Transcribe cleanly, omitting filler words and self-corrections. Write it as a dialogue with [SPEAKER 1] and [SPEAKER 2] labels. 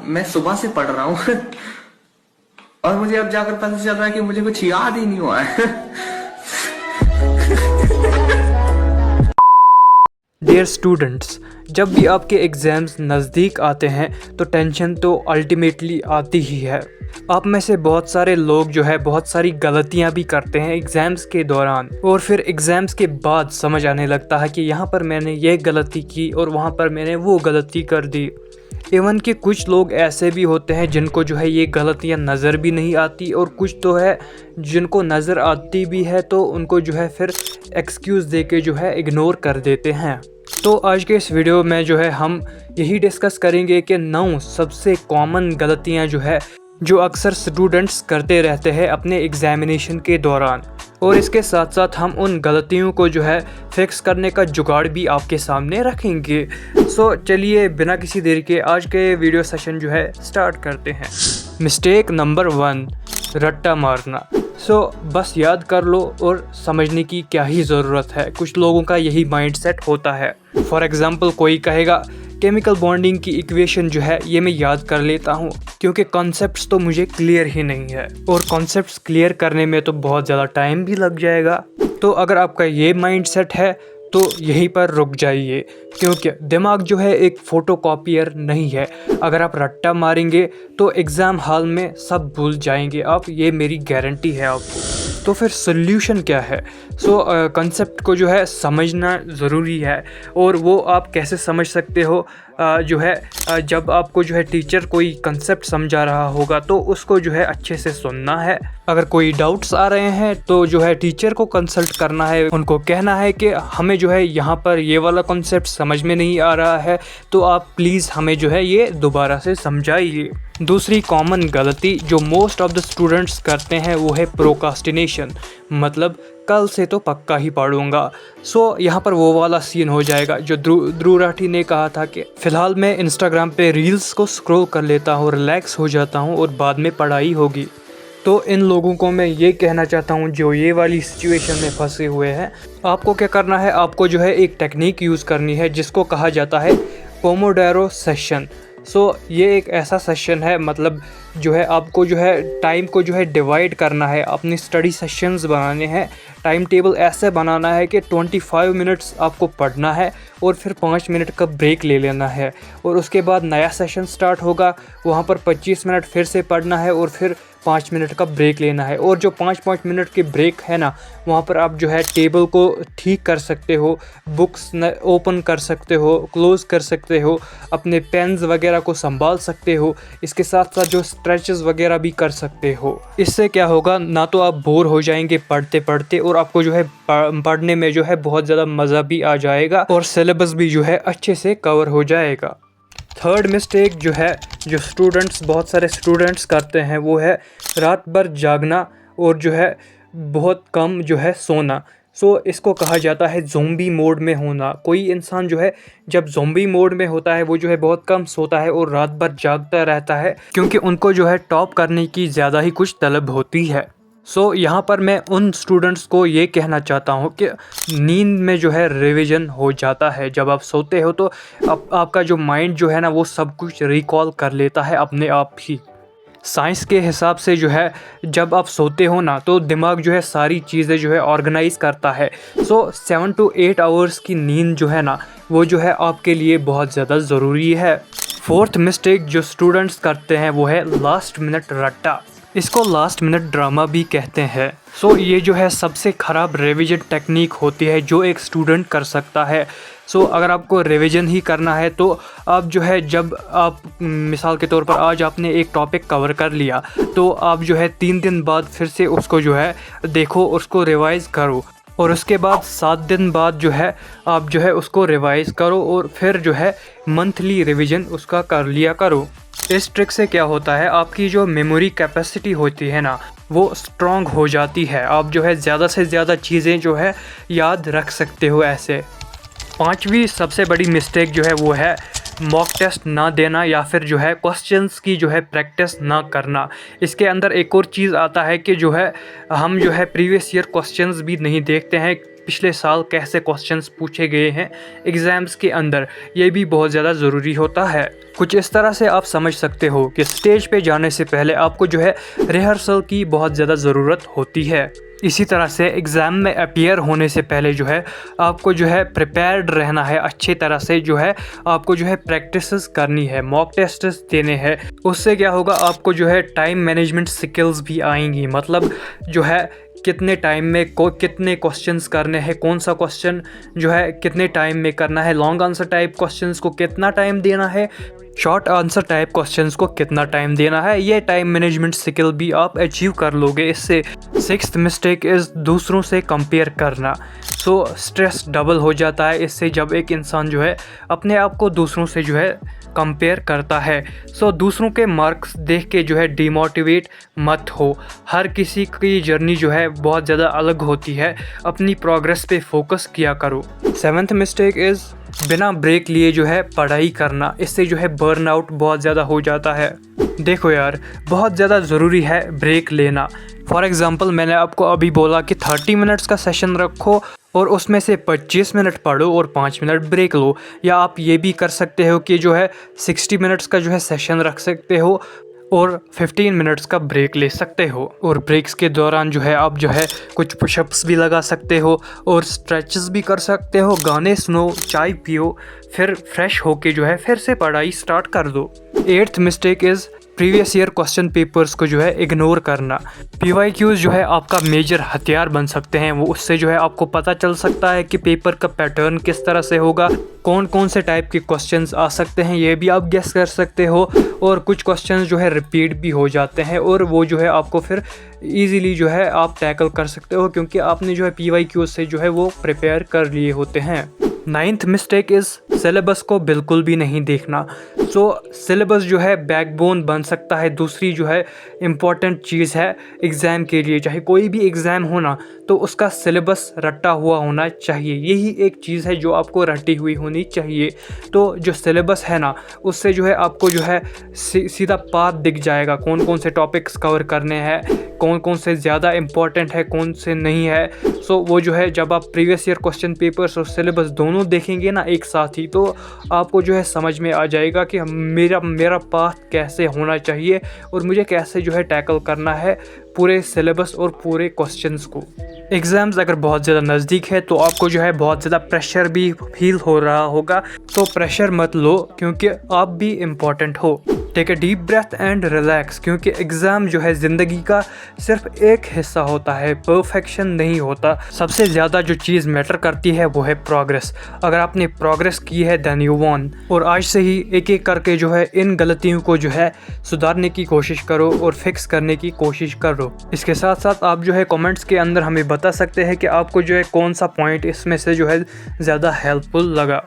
[SPEAKER 1] मैं सुबह से पढ़ रहा हूँ और मुझे अब जाकर पता चल रहा है कि मुझे कुछ याद ही नहीं हुआ है।
[SPEAKER 2] डियर स्टूडेंट्स, जब भी आपके एग्ज़ाम्स नज़दीक आते हैं तो टेंशन तो अल्टीमेटली आती ही है। आप में से बहुत सारे लोग जो है बहुत सारी गलतियां भी करते हैं एग्ज़ाम्स के दौरान, और फिर एग्ज़ाम्स के बाद समझ आने लगता है कि यहाँ पर मैंने ये गलती की और वहाँ पर मैंने वो गलती कर दी। इवन कि कुछ लोग ऐसे भी होते हैं जिनको जो है ये गलतियाँ नज़र भी नहीं आती, और कुछ तो है जिनको नज़र आती भी है तो उनको जो है फिर एक्सक्यूज़ दे के जो है इग्नोर कर देते हैं। तो आज के इस वीडियो में जो है हम यही डिस्कस करेंगे कि 9 सबसे कॉमन गलतियां जो है जो अक्सर स्टूडेंट्स करते रहते हैं अपने एग्ज़ामिनेशन के दौरान, और इसके साथ साथ हम उन गलतियों को जो है फिक्स करने का जुगाड़ भी आपके सामने रखेंगे। सो चलिए बिना किसी देरी के आज के वीडियो सेशन जो है स्टार्ट करते हैं। मिस्टेक नंबर 1, रट्टा मारना। बस याद कर लो और समझने की क्या ही ज़रूरत है। कुछ लोगों का यही माइंडसेट होता है। फॉर एग्ज़ाम्पल कोई कहेगा केमिकल बॉन्डिंग की इक्वेशन जो है ये मैं याद कर लेता हूँ क्योंकि कॉन्सेप्ट्स तो मुझे क्लियर ही नहीं है, और कॉन्सेप्ट्स क्लियर करने में तो बहुत ज़्यादा टाइम भी लग जाएगा। तो अगर आपका ये माइंडसेट है तो यहीं पर रुक जाइए, क्योंकि दिमाग जो है एक फ़ोटोकॉपियर नहीं है। अगर आप रट्टा मारेंगे तो एग्ज़ाम हॉल में सब भूल जाएंगे आप, ये मेरी गारंटी है आपको। तो फिर सोल्यूशन क्या है? कंसेप्ट को जो है समझना ज़रूरी है, और वो आप कैसे समझ सकते हो जो है जब आपको जो है टीचर कोई कंसेप्ट समझा रहा होगा तो उसको जो है अच्छे से सुनना है। अगर कोई डाउट्स आ रहे हैं तो जो है टीचर को कंसल्ट करना है, उनको कहना है कि हमें जो है यहाँ पर ये वाला कॉन्सेप्ट समझ में नहीं आ रहा है, तो आप प्लीज़ हमें जो है ये दोबारा से समझाइए। दूसरी कॉमन गलती जो मोस्ट ऑफ द स्टूडेंट्स करते हैं वो है प्रोकास्टिनेशन, मतलब कल से तो पक्का ही पढ़ूंगा। यहाँ पर वो वाला सीन हो जाएगा जो ध्रुव राठी ने कहा था कि फ़िलहाल मैं इंस्टाग्राम पे रील्स को स्क्रॉल कर लेता हूँ, रिलैक्स हो जाता हूँ और बाद में पढ़ाई होगी। तो इन लोगों को मैं ये कहना चाहता हूँ जो ये वाली सिचुएशन में फंसे हुए हैं, आपको क्या करना है, आपको जो है एक टेक्निक यूज़ करनी है जिसको कहा जाता है पोमोडोरो सेशन। ये एक ऐसा सेशन है, मतलब जो है आपको जो है टाइम को जो है डिवाइड करना है, अपनी स्टडी सेशंस बनाने हैं। टाइम टेबल ऐसे बनाना है कि 25 मिनट्स आपको पढ़ना है और फिर 5 मिनट का ब्रेक ले लेना है, और उसके बाद नया सेशन स्टार्ट होगा, वहाँ पर 25 मिनट फिर से पढ़ना है और फिर 5 मिनट का ब्रेक लेना है। और जो 5-5 मिनट के ब्रेक है ना, वहाँ पर आप जो है टेबल को ठीक कर सकते हो, बुक्स ओपन कर सकते हो, क्लोज़ कर सकते हो, अपने पेन्स वगैरह को संभाल सकते हो, इसके साथ साथ जो स्ट्रेचेस वगैरह भी कर सकते हो। इससे क्या होगा, ना तो आप बोर हो जाएंगे पढ़ते पढ़ते, और आपको जो है पढ़ने में जो है बहुत ज़्यादा मज़ा भी आ जाएगा, और सिलेबस भी जो है अच्छे से कवर हो जाएगा। थर्ड मिस्टेक जो है जो बहुत सारे स्टूडेंट्स करते हैं वो है रात भर जागना और जो है बहुत कम जो है सोना। इसको कहा जाता है ज़ोंबी मोड में होना। कोई इंसान जो है जब ज़ोंबी मोड में होता है वो जो है बहुत कम सोता है और रात भर जागता रहता है, क्योंकि उनको जो है टॉप करने की ज़्यादा ही कुछ तलब होती है। यहाँ पर मैं उन स्टूडेंट्स को ये कहना चाहता हूँ कि नींद में जो है रिवीजन हो जाता है। जब आप सोते हो तो आपका जो माइंड जो है ना वो सब कुछ रिकॉल कर लेता है अपने आप ही। साइंस के हिसाब से जो है जब आप सोते हो ना तो दिमाग जो है सारी चीज़ें जो है ऑर्गेनाइज़ करता है। 7 to 8 आवर्स की नींद जो है ना वो जो है आपके लिए बहुत ज़्यादा ज़रूरी है। फोर्थ मिस्टेक जो स्टूडेंट्स करते हैं वो है लास्ट मिनट रट्टा। इसको लास्ट मिनट ड्रामा भी कहते हैं। ये जो है सबसे ख़राब रिवीजन टेक्निक होती है जो एक स्टूडेंट कर सकता है। अगर आपको रिवीजन ही करना है तो आप जो है जब आप मिसाल के तौर पर आज आपने एक टॉपिक कवर कर लिया तो आप जो है 3 दिन बाद फिर से उसको जो है देखो, उसको रिवाइज़ करो, और उसके बाद 7 दिन बाद जो है आप जो है उसको रिवाइज़ करो, और फिर जो है मंथली रिवीजन उसका कर लिया करो। इस ट्रिक से क्या होता है, आपकी जो मेमोरी कैपेसिटी होती है ना वो स्ट्रॉन्ग हो जाती है। आप जो है ज़्यादा से ज़्यादा चीज़ें जो है याद रख सकते हो ऐसे। 5वीं सबसे बड़ी मिस्टेक जो है वो है मॉक टेस्ट ना देना, या फिर जो है क्वेश्चंस की जो है प्रैक्टिस ना करना। इसके अंदर एक और चीज़ आता है कि जो है हम जो है प्रीवियस ईयर क्वेश्चंस भी नहीं देखते हैं, पिछले साल कैसे क्वेश्चंस पूछे गए हैं एग्ज़ाम्स के अंदर, ये भी बहुत ज़्यादा ज़रूरी होता है। कुछ इस तरह से आप समझ सकते हो कि स्टेज पे जाने से पहले आपको जो है रिहर्सल की बहुत ज़्यादा ज़रूरत होती है। इसी तरह से एग्ज़ाम में अपीयर होने से पहले जो है आपको जो है प्रिपेयर्ड रहना है, अच्छी तरह से जो है आपको जो है प्रैक्टिसेस करनी है, मॉक टेस्ट्स देने हैं। उससे क्या होगा, आपको जो है टाइम मैनेजमेंट स्किल्स भी आएंगी, मतलब जो है कितने टाइम में कितने क्वेश्चंस करने हैं, कौन सा क्वेश्चन जो है कितने टाइम में करना है, लॉन्ग आंसर टाइप क्वेश्चंस को कितना टाइम देना है, शॉर्ट आंसर टाइप क्वेश्चंस को कितना टाइम देना है। ये टाइम मैनेजमेंट स्किल भी आप अचीव कर लोगे इससे। सिक्स्थ मिस्टेक इज़ दूसरों से कंपेयर करना। सो स्ट्रेस डबल हो जाता है इससे जब एक इंसान जो है अपने आप को दूसरों से जो है कंपेयर करता है। सो दूसरों के मार्क्स देख के जो है डिमोटिवेट मत हो। हर किसी की जर्नी जो है बहुत ज़्यादा अलग होती है, अपनी प्रोग्रेस पे फोकस किया करो। सेवन्थ मिस्टेक इज़ बिना ब्रेक लिए जो है पढ़ाई करना। इससे जो है बर्नआउट बहुत ज़्यादा हो जाता है। देखो यार, बहुत ज़्यादा ज़रूरी है ब्रेक लेना। फॉर एग्ज़ाम्पल मैंने आपको अभी बोला कि 30 मिनट्स का सेशन रखो और उसमें से 25 मिनट पढ़ो और 5 मिनट ब्रेक लो। या आप ये भी कर सकते हो कि जो है 60 मिनट्स का जो है सेशन रख सकते हो और 15 मिनट्स का ब्रेक ले सकते हो। और ब्रेक्स के दौरान जो है आप जो है कुछ पुशअप्स भी लगा सकते हो और स्ट्रेचेस भी कर सकते हो, गाने सुनो, चाय पियो, फिर फ्रेश होके जो है फिर से पढ़ाई स्टार्ट कर दो। 8th mistake is previous year question papers को जो है इग्नोर करना। PYQs जो है आपका मेजर हथियार बन सकते हैं। वो उससे जो है आपको पता चल सकता है कि पेपर का पैटर्न किस तरह से होगा, कौन कौन से टाइप के क्वेश्चंस आ सकते हैं, ये भी आप गेस कर सकते हो। और कुछ क्वेश्चंस जो है रिपीट भी हो जाते हैं और वो जो है आपको फिर ईज़िली जो है आप टैकल कर सकते हो क्योंकि आपने जो है PYQs से जो है वो प्रिपेयर कर लिए होते हैं। 9th मिस्टेक इज़ सिलेबस को बिल्कुल भी नहीं देखना। सो सिलेबस जो है बैकबोन बन सकता है, दूसरी जो है इम्पॉर्टेंट चीज़ है एग्ज़ाम के लिए। चाहे कोई भी एग्ज़ाम होना तो उसका सिलेबस रटा हुआ होना चाहिए। यही एक चीज़ है जो आपको रटी हुई होनी चाहिए। तो जो सिलेबस है ना, उससे जो है आपको जो है सीधा पाथ दिख जाएगा, कौन कौन से टॉपिक्स कवर करने हैं, कौन कौन से ज़्यादा इम्पॉर्टेंट है, कौन से नहीं है। सो वो जो है जब आप प्रीवियस ईयर क्वेश्चन पेपर्स और सिलेबस दोनों देखेंगे ना एक साथ ही, तो आपको जो है समझ में आ जाएगा कि मेरा पाथ कैसे होना चाहिए और मुझे कैसे जो है टैकल करना है पूरे सिलेबस और पूरे क्वेश्चंस को। एग्ज़ाम्स अगर बहुत ज़्यादा नज़दीक है तो आपको जो है बहुत ज़्यादा प्रेशर भी फील हो रहा होगा, तो प्रेशर मत लो क्योंकि आप भी इम्पॉर्टेंट हो। Take a deep breath and relax, क्योंकि एग्ज़ाम जो है ज़िंदगी का सिर्फ एक हिस्सा होता है, परफेक्शन नहीं होता। सबसे ज़्यादा जो चीज़ मैटर करती है वो है प्रोग्रेस। अगर आपने प्रोग्रेस की है देन यू वॉन। और आज से ही एक एक करके जो है इन गलतियों को जो है सुधारने की कोशिश करो और फिक्स करने की कोशिश करो। इसके साथ साथ आप जो है कमेंट्स के अंदर हमें बता सकते हैं कि आपको जो है कौन सा पॉइंट इसमें से जो है ज़्यादा हेल्पफुल लगा।